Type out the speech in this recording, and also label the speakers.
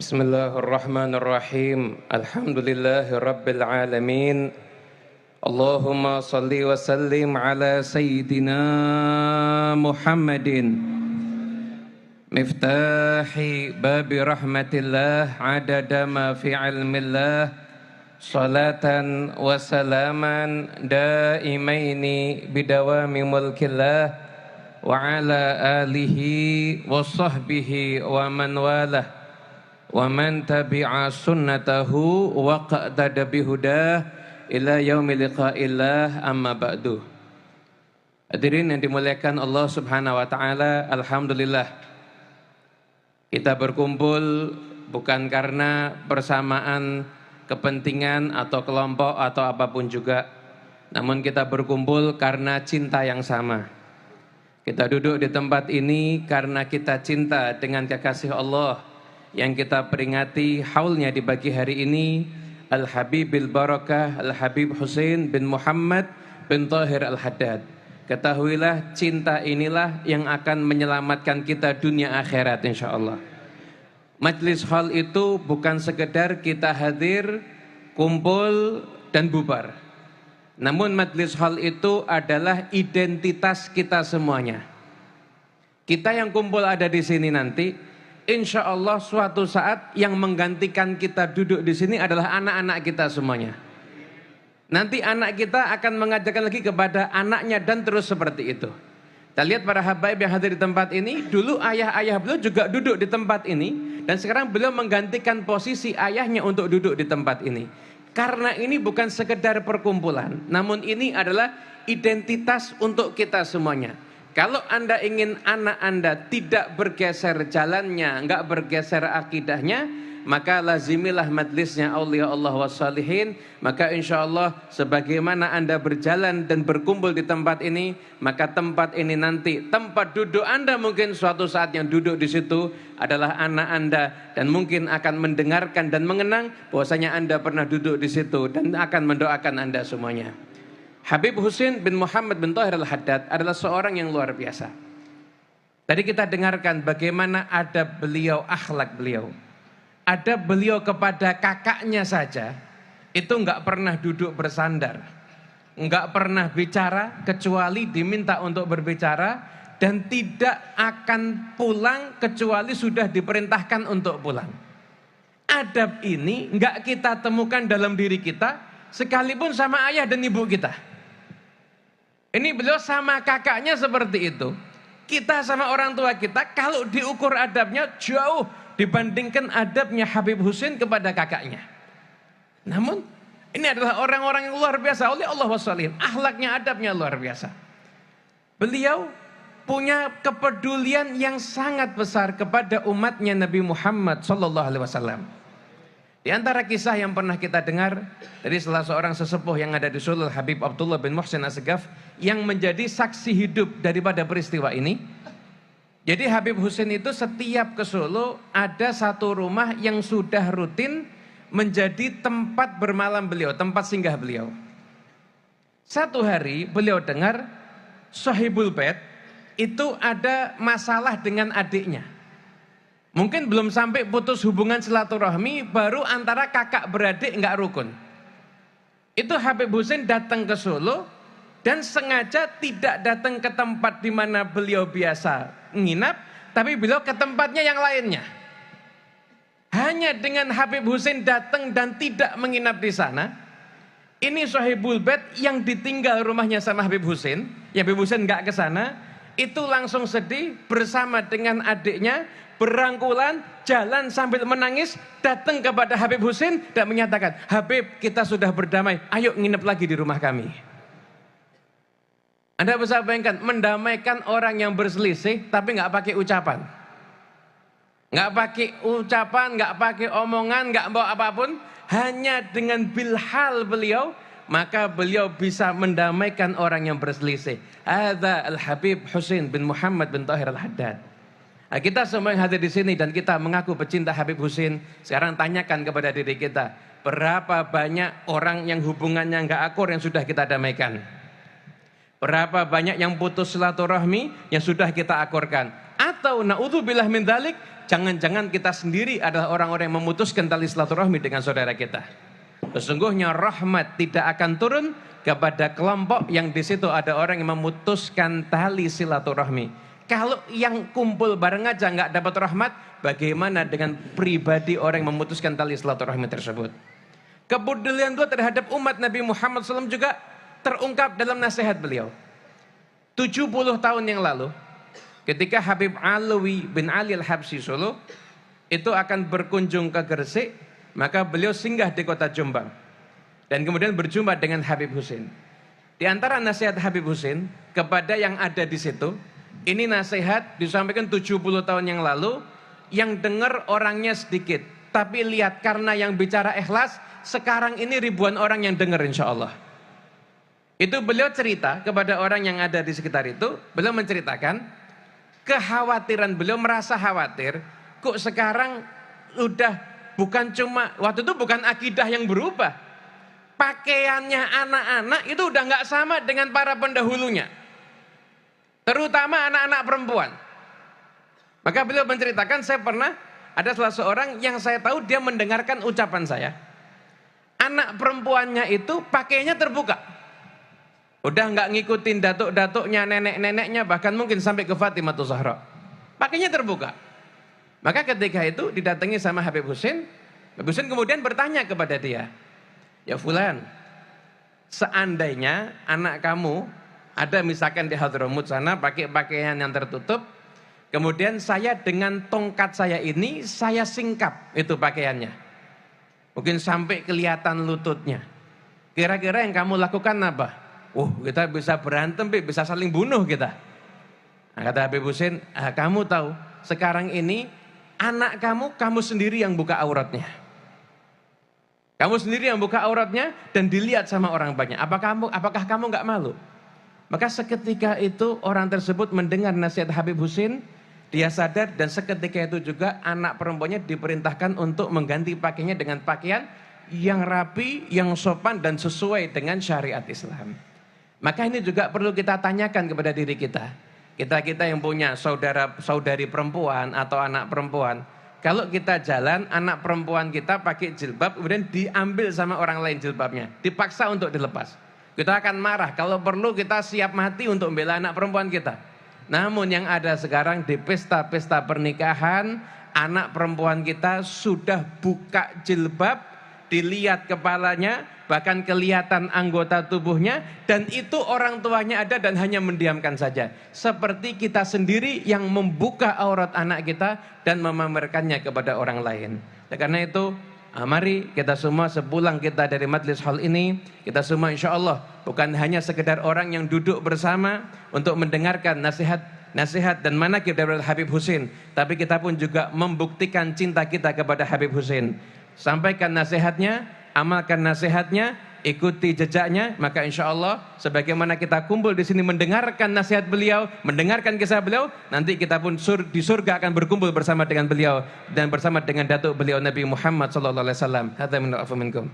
Speaker 1: Bismillahirrahmanirrahim. Alhamdulillahi rabbil alamin. Allahumma salli wa sallim ala sayyidina Muhammadin miftahi babi rahmatillah adada ma fi ilmillah salatan wa salaman daimaini bidawami mulkillah wa ala alihi wa sahbihi wa man walah wa man tabi'a sunnatahu wa qa'dada bihudah ila yaumi liqa'illah amma ba'du. Hadirin yang dimuliakan Allah Subhanahu wa taala, alhamdulillah kita berkumpul bukan karena persamaan kepentingan atau kelompok atau apapun juga, namun kita berkumpul karena cinta yang sama. Kita duduk di tempat ini karena kita cinta dengan kekasih Allah yang kita peringati haulnya di pagi hari ini, Al-Habibil Barakah Al-Habib Husain bin Muhammad bin Tahir Al-Haddad. Ketahuilah cinta inilah yang akan menyelamatkan kita dunia akhirat insyaallah. Majlis hal itu bukan sekedar kita hadir, kumpul dan bubar. Namun majlis hal itu adalah identitas kita semuanya. Kita yang kumpul ada di sini nanti, insya Allah suatu saat yang menggantikan kita duduk di sini adalah anak-anak kita semuanya. Nanti anak kita akan mengajarkan lagi kepada anaknya dan terus seperti itu. Kita lihat para habaib yang hadir di tempat ini, dulu ayah-ayah beliau juga duduk di tempat ini, dan sekarang beliau menggantikan posisi ayahnya untuk duduk di tempat ini. Karena ini bukan sekedar perkumpulan, namun ini adalah identitas untuk kita semuanya. Kalau Anda ingin anak Anda tidak bergeser jalannya, enggak bergeser akidahnya, maka lazimilah majlisnya aulia Allah wassalihin. Maka insya Allah sebagaimana Anda berjalan dan berkumpul di tempat ini, maka tempat ini nanti tempat duduk Anda mungkin suatu saat yang duduk di situ adalah anak Anda, dan mungkin akan mendengarkan dan mengenang bahwasanya Anda pernah duduk di situ dan akan mendoakan Anda semuanya. Habib Husain bin Muhammad bin Tahir Al-Haddad adalah seorang yang luar biasa. Tadi kita dengarkan bagaimana adab beliau, akhlak beliau. Adab beliau kepada kakaknya saja itu enggak pernah duduk bersandar, enggak pernah bicara kecuali diminta untuk berbicara, dan tidak akan pulang kecuali sudah diperintahkan untuk pulang. Adab ini enggak kita temukan dalam diri kita sekalipun sama ayah dan ibu kita. Ini beliau sama kakaknya seperti itu. Kita sama orang tua kita kalau diukur adabnya jauh dibandingkan adabnya Habib Husain kepada kakaknya. Namun ini adalah orang-orang yang luar biasa oleh Allah wassalihin. Akhlaknya, adabnya luar biasa. Beliau punya kepedulian yang sangat besar kepada umatnya Nabi Muhammad SAW. Di antara kisah yang pernah kita dengar dari salah seorang sesepuh yang ada di Solo, Habib Abdullah bin Muhsin As-Segaf, yang menjadi saksi hidup daripada peristiwa ini. Jadi Habib Husain itu setiap ke Solo ada satu rumah yang sudah rutin menjadi tempat bermalam beliau, tempat singgah beliau. Satu hari beliau dengar Sahibul Bait itu ada masalah dengan adiknya. Mungkin belum sampai putus hubungan silaturahmi, baru antara kakak beradik enggak rukun. Itu Habib Husain datang ke Solo dan sengaja tidak datang ke tempat di mana beliau biasa nginap, tapi beliau ke tempatnya yang lainnya. Hanya dengan Habib Husain datang dan tidak menginap di sana, ini Sahibul Bait yang ditinggal rumahnya sama Habib Husain, yang Habib Husain enggak ke sana, itu langsung sedih bersama dengan adiknya, berangkulan, jalan sambil menangis, datang kepada Habib Husain dan menyatakan, Habib, kita sudah berdamai, ayo nginep lagi di rumah kami. Anda bisa bayangkan, mendamaikan orang yang berselisih tapi nggak pakai ucapan. Nggak pakai ucapan, nggak pakai omongan, nggak bawa apapun, hanya dengan bilhal beliau, maka beliau bisa mendamaikan orang yang berselisih. Hadza Al-Habib Husain bin Muhammad bin Tahir Al-Haddad. Nah, kita semua yang hadir di sini dan kita mengaku pecinta Habib Husain, sekarang tanyakan kepada diri kita, berapa banyak orang yang hubungannya nggak akur yang sudah kita damaikan? Berapa banyak yang putus silaturahmi yang sudah kita akurkan? Atau naudzubillah min dzalik, jangan-jangan kita sendiri adalah orang-orang yang memutuskan tali silaturahmi dengan saudara kita. Sesungguhnya rahmat tidak akan turun kepada kelompok yang di situ ada orang yang memutuskan tali silaturahmi. Kalau yang kumpul bareng aja nggak dapat rahmat, bagaimana dengan pribadi orang yang memutuskan tali silaturahmi tersebut? Kepedulian beliau terhadap umat Nabi Muhammad SAW juga terungkap dalam nasihat beliau. 70 tahun yang lalu, ketika Habib Alwi bin Ali Al-Habsyi Solo itu akan berkunjung ke Gresik, maka beliau singgah di kota Jombang dan kemudian berjumpa dengan Habib Husin. Di antara nasihat Habib Husin kepada yang ada di situ, ini nasihat disampaikan 70 tahun yang lalu, yang dengar orangnya sedikit, tapi lihat karena yang bicara ikhlas, sekarang ini ribuan orang yang dengar insya Allah. Itu beliau cerita kepada orang yang ada di sekitar itu, beliau menceritakan kekhawatiran beliau, merasa khawatir, kok sekarang udah bukan cuma, waktu itu bukan akidah yang berubah, pakaiannya anak-anak itu udah nggak sama dengan para pendahulunya, terutama anak-anak perempuan. Maka beliau menceritakan, saya pernah ada salah seorang yang saya tahu dia mendengarkan ucapan saya, anak perempuannya itu pakainya terbuka. Udah nggak ngikutin datuk-datuknya, nenek-neneknya, bahkan mungkin sampai ke Fatimah Zahra. Pakainya terbuka. Maka ketika itu didatangi sama Habib Husin. Habib Husin kemudian bertanya kepada dia, ya Fulan, seandainya anak kamu ada misalkan di Hadramut sana pakai pakaian yang tertutup, kemudian saya dengan tongkat saya ini, saya singkap itu pakaiannya. Mungkin sampai kelihatan lututnya. Kira-kira yang kamu lakukan apa? Kita bisa berantem, bisa saling bunuh kita. Nah, kata Habib Husin, kamu tahu sekarang ini anak kamu sendiri yang buka auratnya. Kamu sendiri yang buka auratnya dan dilihat sama orang banyak. Apakah kamu nggak malu? Maka seketika itu orang tersebut mendengar nasihat Habib Husin, dia sadar, dan seketika itu juga anak perempuannya diperintahkan untuk mengganti pakaiannya dengan pakaian yang rapi, yang sopan dan sesuai dengan syariat Islam. Maka ini juga perlu kita tanyakan kepada diri kita. Kita yang punya saudari perempuan atau anak perempuan. Kalau kita jalan, anak perempuan kita pakai jilbab, kemudian diambil sama orang lain jilbabnya. Dipaksa untuk dilepas. Kita akan marah, kalau perlu kita siap mati untuk membela anak perempuan kita. Namun yang ada sekarang di pesta-pesta pernikahan, anak perempuan kita sudah buka jilbab, dilihat kepalanya, bahkan kelihatan anggota tubuhnya, dan itu orang tuanya ada dan hanya mendiamkan saja. Seperti kita sendiri yang membuka aurat anak kita dan memamerkannya kepada orang lain. Karena itu, mari kita semua sepulang kita dari majlis hal ini, kita semua insya Allah bukan hanya sekedar orang yang duduk bersama untuk mendengarkan nasihat dan manaqib dari Habib Husin, tapi kita pun juga membuktikan cinta kita kepada Habib Husin. Sampaikan nasihatnya, amalkan nasihatnya, ikuti jejaknya, maka insya Allah sebagaimana kita kumpul di sini mendengarkan nasihat beliau, mendengarkan kisah beliau, nanti kita pun di surga akan berkumpul bersama dengan beliau dan bersama dengan datuk beliau Nabi Muhammad sallallahu alaihi wasallam. Hadza minkum.